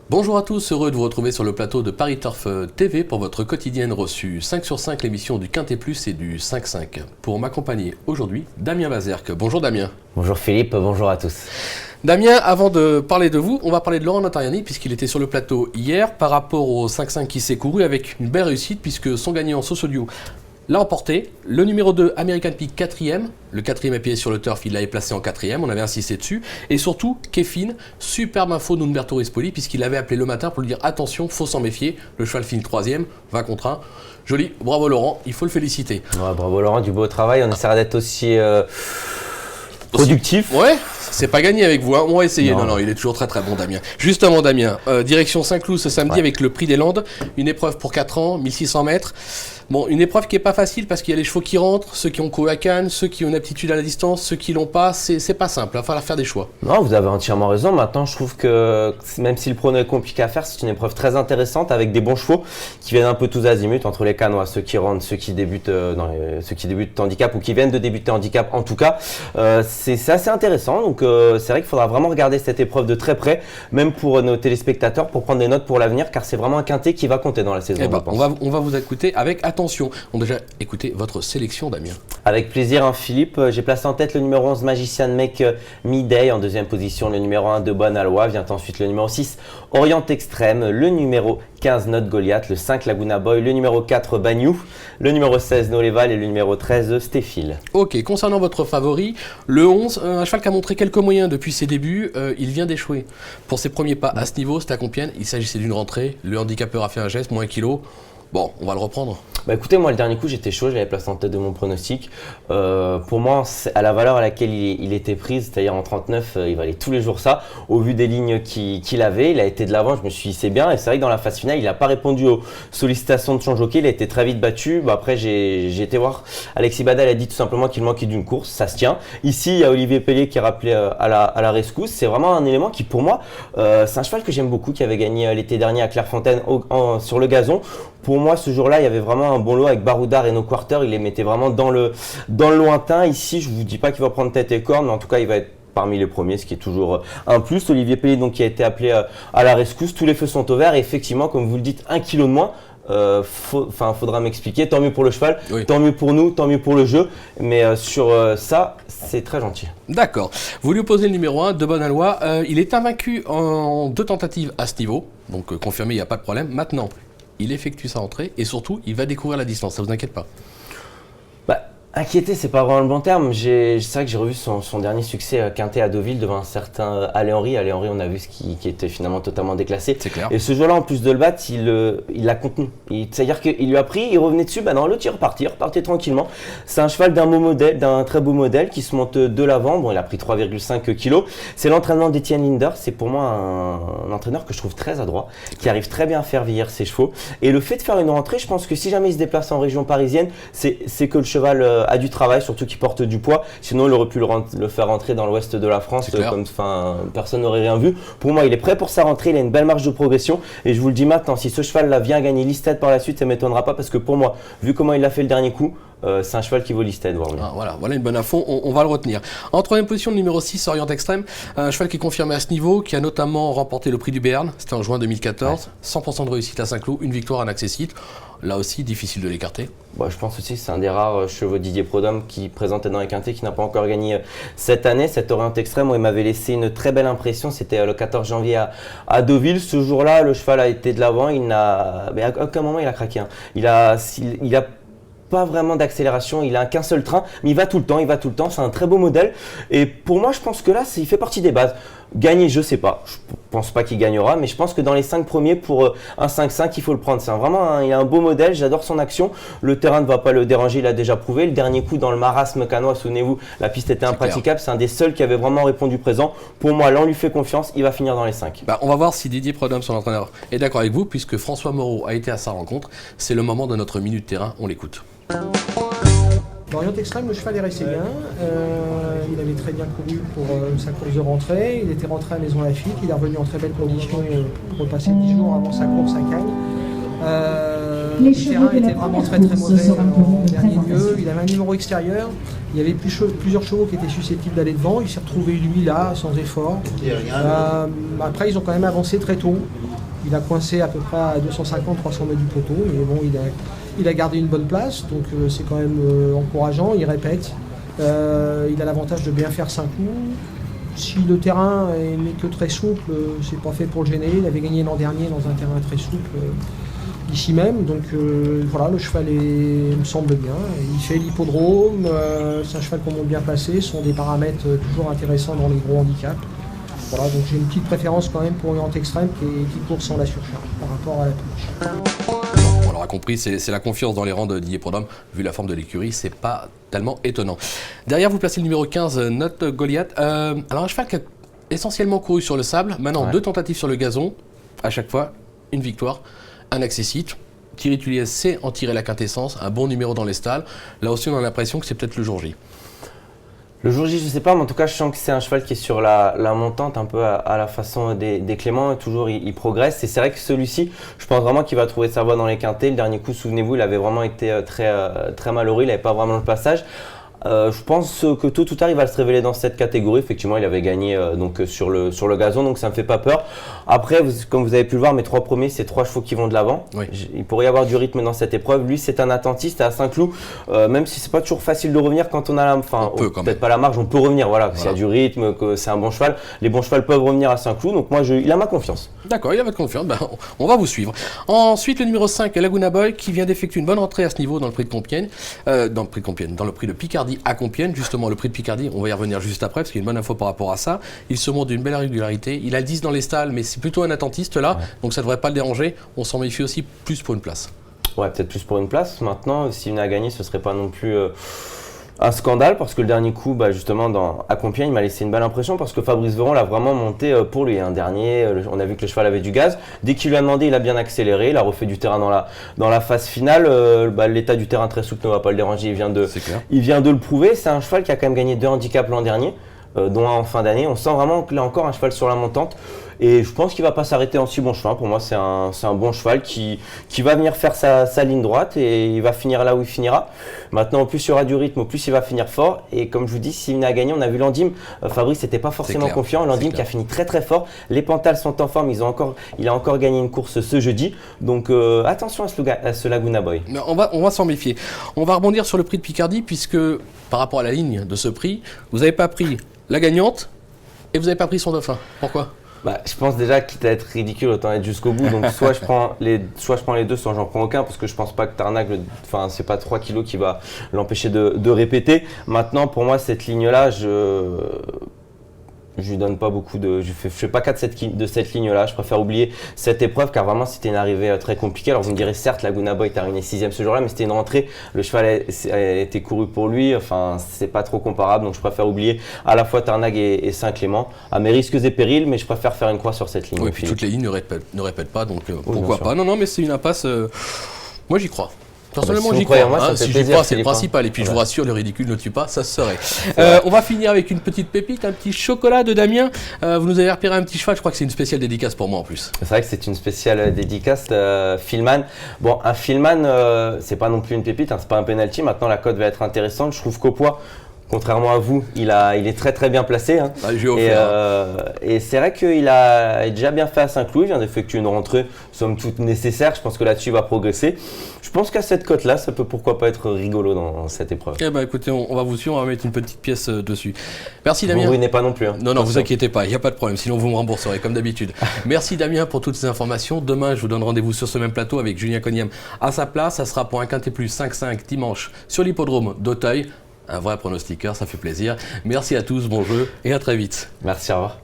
Bonjour à tous, heureux de vous retrouver sur le plateau de Paris Turf TV pour votre quotidienne reçue 5 sur 5, l'émission du Quintet Plus et du 5-5. Pour m'accompagner aujourd'hui, Damien Bazerque. Bonjour Damien. Bonjour Philippe, bonjour à tous. Damien, avant de parler de vous, on va parler de Laurent Notariani puisqu'il était sur le plateau hier par rapport au 5-5 qui s'est couru avec une belle réussite puisque son gagnant Sosolio l'a emporté. Le numéro 2, American Peak, 4e. Le 4e appuyé sur le turf, il l'avait placé en 4e. On avait insisté dessus. Et surtout, Kefin, superbe info d'Umberto Rispoli, puisqu'il avait appelé le matin pour lui dire attention, faut s'en méfier. Le cheval finit 3e, 20 contre 1. Joli, bravo Laurent, il faut le féliciter. Ouais, bravo Laurent, du beau travail. On essaiera d'être aussi productif. Ouais, c'est pas gagné avec vous, hein. On va essayer. Non. Non, il est toujours très très bon Damien. Justement Damien, direction Saint-Cloud ce samedi avec le Prix des Landes. Une épreuve pour 4 ans, 1600 mètres. Bon, une épreuve qui est pas facile parce qu'il y a les chevaux qui rentrent, ceux qui ont couru à Cannes, ceux qui ont une aptitude à la distance, ceux qui l'ont pas, c'est pas simple, il va falloir faire des choix. Non, vous avez entièrement raison. Maintenant, je trouve que même si le prono est compliqué à faire, c'est une épreuve très intéressante avec des bons chevaux qui viennent un peu tous azimuts entre les Cannois, ceux qui rentrent, ceux qui débutent handicap ou qui viennent de débuter handicap. En tout cas, c'est assez intéressant. Donc, c'est vrai qu'il faudra vraiment regarder cette épreuve de très près, même pour nos téléspectateurs, pour prendre des notes pour l'avenir, car c'est vraiment un quintet qui va compter dans la saison. On va vous écouter avec attention. On a déjà écouté votre sélection, Damien. Avec plaisir, hein, Philippe. J'ai placé en tête le numéro 11, Magician Make Midday. En deuxième position, le numéro 1, De Bonne Aloi. Vient ensuite le numéro 6, Orient Extrême. Le numéro 15, Note Goliath. Le 5, Laguna Boy. Le numéro 4, Bagnou. Le numéro 16, Noleval. Et le numéro 13, Stéphile. Ok, concernant votre favori, le 11, un cheval qui a montré quelques moyens depuis ses débuts, il vient d'échouer. Pour ses premiers pas à ce niveau, c'était à Compiègne. Il s'agissait d'une rentrée. Le handicapeur a fait un geste, moins 1 kilo. Bon, on va le reprendre. Bah écoutez, moi le dernier coup j'étais chaud, j'avais placé en tête de mon pronostic. Pour moi, à la valeur à laquelle il était pris, c'est-à-dire en 39, il valait tous les jours ça. Au vu des lignes qu'il avait, il a été de l'avant, je me suis dit c'est bien. Et c'est vrai que dans la phase finale, il n'a pas répondu aux sollicitations de son jockey, il a été très vite battu. Bah, après j'ai été voir, Alexis Badal a dit tout simplement qu'il manquait d'une course, ça se tient. Ici, il y a Olivier Pellier qui est rappelé à la rescousse. C'est vraiment un élément qui pour moi, c'est un cheval que j'aime beaucoup, qui avait gagné l'été dernier à Clairefontaine sur le gazon. Pour moi, ce jour-là, il y avait vraiment un bon lot avec Baroudard et No Quarter. Il les mettait vraiment dans le lointain. Ici, je ne vous dis pas qu'il va prendre tête et corne, mais en tout cas, il va être parmi les premiers, ce qui est toujours un plus. Olivier Pellier, donc, qui a été appelé à la rescousse. Tous les feux sont au vert. Et effectivement, comme vous le dites, 1 kilo de moins. Faudra m'expliquer. Tant mieux pour le cheval, oui. Tant mieux pour nous, tant mieux pour le jeu. Mais sur ça, c'est très gentil. D'accord. Vous lui opposez le numéro 1, De Bonne Aloi. Il est invaincu en 2 tentatives à ce niveau. Donc, confirmé, il n'y a pas de problème. Maintenant, il effectue sa rentrée et surtout, il va découvrir la distance. Ça vous inquiète pas? Inquiété, c'est pas vraiment le bon terme. C'est vrai que j'ai revu son dernier succès quintet à Deauville devant un certain Alain Henry. Alain Henry, on a vu ce qui était finalement totalement déclassé. C'est clair. Et ce jour-là, en plus de le battre, il l'a contenu. C'est-à-dire qu'il lui a pris, il revenait dessus. L'autre, il repartait tranquillement. C'est un cheval d'un très beau modèle qui se monte de l'avant. Bon, il a pris 3,5 kg. C'est l'entraînement d'Étienne Linder. C'est pour moi un entraîneur que je trouve très adroit, qui arrive très bien à faire vieillir ses chevaux. Et le fait de faire une rentrée, je pense que si jamais il se déplace en région parisienne, c'est que le cheval a du travail, surtout qu'il porte du poids. Sinon, il aurait pu le faire rentrer dans l'ouest de la France, comme personne n'aurait rien vu. Pour moi, il est prêt pour sa rentrée, il a une belle marge de progression. Et je vous le dis maintenant, si ce cheval-là vient gagner Listed par la suite, ça ne m'étonnera pas parce que pour moi, vu comment il l'a fait le dernier coup, c'est un cheval qui vaut Listed. Voilà une bonne info, on va le retenir. En troisième position, le numéro 6, Orient Extrême, un cheval qui est confirmé à ce niveau, qui a notamment remporté le prix du Béarn, c'était en juin 2014, ouais. 100% de réussite à Saint-Cloud, une victoire en accessite. Là aussi, difficile de l'écarter. Je pense aussi que c'est un des rares chevaux Didier Prodhomme qui présentait dans les quintets, qui n'a pas encore gagné cette année. Cet Orient Extrême où il m'avait laissé une très belle impression, c'était le 14 janvier à Deauville. Ce jour-là, le cheval a été de l'avant, à aucun moment il a craqué. Il a pas vraiment d'accélération, il a qu'un seul train, mais il va tout le temps, c'est un très beau modèle. Et pour moi, je pense que là, il fait partie des bases. Gagner, je sais pas, je pense pas qu'il gagnera, mais je pense que dans les 5 premiers, pour un 5-5, il faut le prendre. Il a un beau modèle, j'adore son action, le terrain ne va pas le déranger, il a déjà prouvé. Le dernier coup dans le marasme cannois, souvenez-vous, la piste était impraticable, c'est un des seuls qui avait vraiment répondu présent. Pour moi, là, on lui fait confiance, il va finir dans les 5. On va voir si Didier Prodhomme, son entraîneur, est d'accord avec vous, puisque François Moreau a été à sa rencontre. C'est le moment de notre minute terrain, on l'écoute. Orient Extrême, le cheval est resté bien. Il avait très bien couru pour sa course de rentrée. Il était rentré à Maison Lafitte. Il est revenu en très belle condition pour repasser 10 jours avant sa course à Cagnes. Le terrain était vraiment très mauvais en dernier lieu. Il avait un numéro extérieur. Il y avait plusieurs chevaux qui étaient susceptibles d'aller devant. Il s'est retrouvé lui là, sans effort. Après, ils ont quand même avancé très tôt. Il a coincé à peu près à 250-300 mètres du poteau, mais bon, il a gardé une bonne place, donc c'est quand même encourageant. Il répète. Il a l'avantage de bien faire 5 coups. Si le terrain n'est que très souple, c'est pas fait pour le gêner. Il avait gagné l'an dernier dans un terrain très souple ici même, donc voilà, le cheval me semble bien. Il fait l'hippodrome, c'est un cheval qu'on monte bien placé, ce sont des paramètres toujours intéressants dans les gros handicaps. Voilà, donc j'ai une petite préférence quand même pour Orient Extrême qui court sans la surcharge par rapport à la touche. On l'aura compris, c'est la confiance dans les rangs de Didier Prudhomme. Vu la forme de l'écurie, c'est pas tellement étonnant. Derrière, vous placez le numéro 15, Note Goliath. Alors un cheval qui a essentiellement couru sur le sable, maintenant 2 tentatives sur le gazon, à chaque fois une victoire, un accessite. Thierry Tulliez sait en tirer la quintessence, un bon numéro dans les stalles. Là aussi, on a l'impression que c'est peut-être le jour J. Le jour J, je sais pas, mais en tout cas, je sens que c'est un cheval qui est sur la montante, un peu à la façon des Clément. Toujours, il progresse. Et c'est vrai que celui-ci, je pense vraiment qu'il va trouver sa voie dans les quintés. Le dernier coup, souvenez-vous, il avait vraiment été très malheureux. Il n'avait pas vraiment le passage. Je pense que tôt ou tard, il va se révéler dans cette catégorie. Effectivement, il avait gagné sur le gazon, donc ça ne me fait pas peur. Après, comme vous avez pu le voir, mes 3 premiers, c'est 3 chevaux qui vont de l'avant. Oui. Il pourrait y avoir du rythme dans cette épreuve. Lui, c'est un attentiste à Saint-Cloud. Même si c'est pas toujours facile de revenir quand on a peut-être pas la marge, on peut revenir. Voilà. S'il y a du rythme, que c'est un bon cheval, les bons chevals peuvent revenir à Saint-Cloud. Donc moi, il a ma confiance. D'accord, il a votre confiance. Ben, on va vous suivre. Ensuite, le numéro 5, Laguna Boy, qui vient d'effectuer une bonne rentrée à ce niveau dans le prix de Compiègne, dans le prix de Picardie à Compiègne. Justement, le prix de Picardie, on va y revenir juste après, parce qu'il y a une bonne info par rapport à ça. Il se montre d'une belle régularité. Il a le 10 dans les stalles, mais c'est plutôt un attentiste là, donc ça ne devrait pas le déranger. On s'en méfie aussi plus pour une place. Ouais, peut-être plus pour une place. Maintenant, s'il venait à gagner, ce ne serait pas non plus un scandale, parce que le dernier coup, justement, à Compiègne, il m'a laissé une belle impression, parce que Fabrice Veron l'a vraiment monté pour lui. Un dernier, on a vu que le cheval avait du gaz. Dès qu'il lui a demandé, il a bien accéléré, il a refait du terrain dans la phase finale. L'état du terrain très souple ne va pas le déranger, il vient de le prouver. C'est un cheval qui a quand même gagné 2 handicaps l'an dernier, dont un en fin d'année. On sent vraiment qu'il a encore un cheval sur la montante. Et je pense qu'il ne va pas s'arrêter en si bon cheval. Pour moi, c'est un bon cheval qui va venir faire sa ligne droite et il va finir là où il finira. Maintenant, au plus il y aura du rythme, au plus il va finir fort. Et comme je vous dis, s'il venait à gagner, on a vu Landim. Fabrice n'était pas forcément confiant. Landim qui a fini très très fort. Les Pantales sont en forme. Il a encore gagné une course ce jeudi. Donc attention à ce Laguna Boy. On va s'en méfier. On va rebondir sur le prix de Picardie puisque par rapport à la ligne de ce prix, vous n'avez pas pris la gagnante et vous n'avez pas pris son dauphin. Pourquoi ? Je pense déjà, quitte à être ridicule, autant être jusqu'au bout. Donc soit je prends les deux, soit j'en prends aucun, parce que je pense pas que Tarnac, c'est pas 3 kilos qui va l'empêcher de répéter. Maintenant, pour moi, cette ligne-là, je lui donne pas beaucoup je fais pas cas de cette ligne-là. Je préfère oublier cette épreuve, car vraiment c'était une arrivée très compliquée. Alors vous me direz, certes, Laguna Boy est terminé 6e ce jour-là, mais c'était une rentrée. Le cheval a été couru pour lui. Enfin, c'est pas trop comparable. Donc je préfère oublier à la fois Tarnac et Saint-Clément, à mes risques et périls, mais je préfère faire une croix sur cette ligne. Oui, puis toutes les lignes ne répètent pas, donc pourquoi pas. Non, mais c'est une impasse. Moi, j'y crois. Personnellement, j'y crois. Si j'y crois, c'est le principal. Et puis, je vous rassure, le ridicule ne tue pas, ça se serait. On va finir avec une petite pépite, un petit chocolat de Damien. Vous nous avez repéré un petit cheval, je crois que c'est une spéciale dédicace pour moi en plus. C'est vrai que c'est une spéciale dédicace, Filman. Bon, un Filman, c'est pas non plus une pépite, c'est pas un penalty. Maintenant, la cote va être intéressante. Je trouve qu'au poids, contrairement à vous, il est très très bien placé. Et c'est vrai qu'il a déjà bien fait à Saint-Cloud. Il vient d'effectuer une rentrée, somme toute nécessaire. Je pense que là-dessus, il va progresser. Je pense qu'à cette cote-là, ça peut pourquoi pas être rigolo dans cette épreuve. Écoutez, on va vous suivre, on va mettre une petite pièce dessus. Merci Damien. Vous ruinez pas non plus. Non, vous inquiétez pas, il n'y a pas de problème, sinon vous me rembourserez comme d'habitude. Merci Damien pour toutes ces informations. Demain, je vous donne rendez-vous sur ce même plateau avec Julien Coniam à sa place. Ça sera pour un Quintet Plus 5-5 dimanche sur l'hippodrome d'Auteuil. Un vrai pronostiqueur, ça fait plaisir. Merci à tous, bon jeu et à très vite. Merci, au revoir.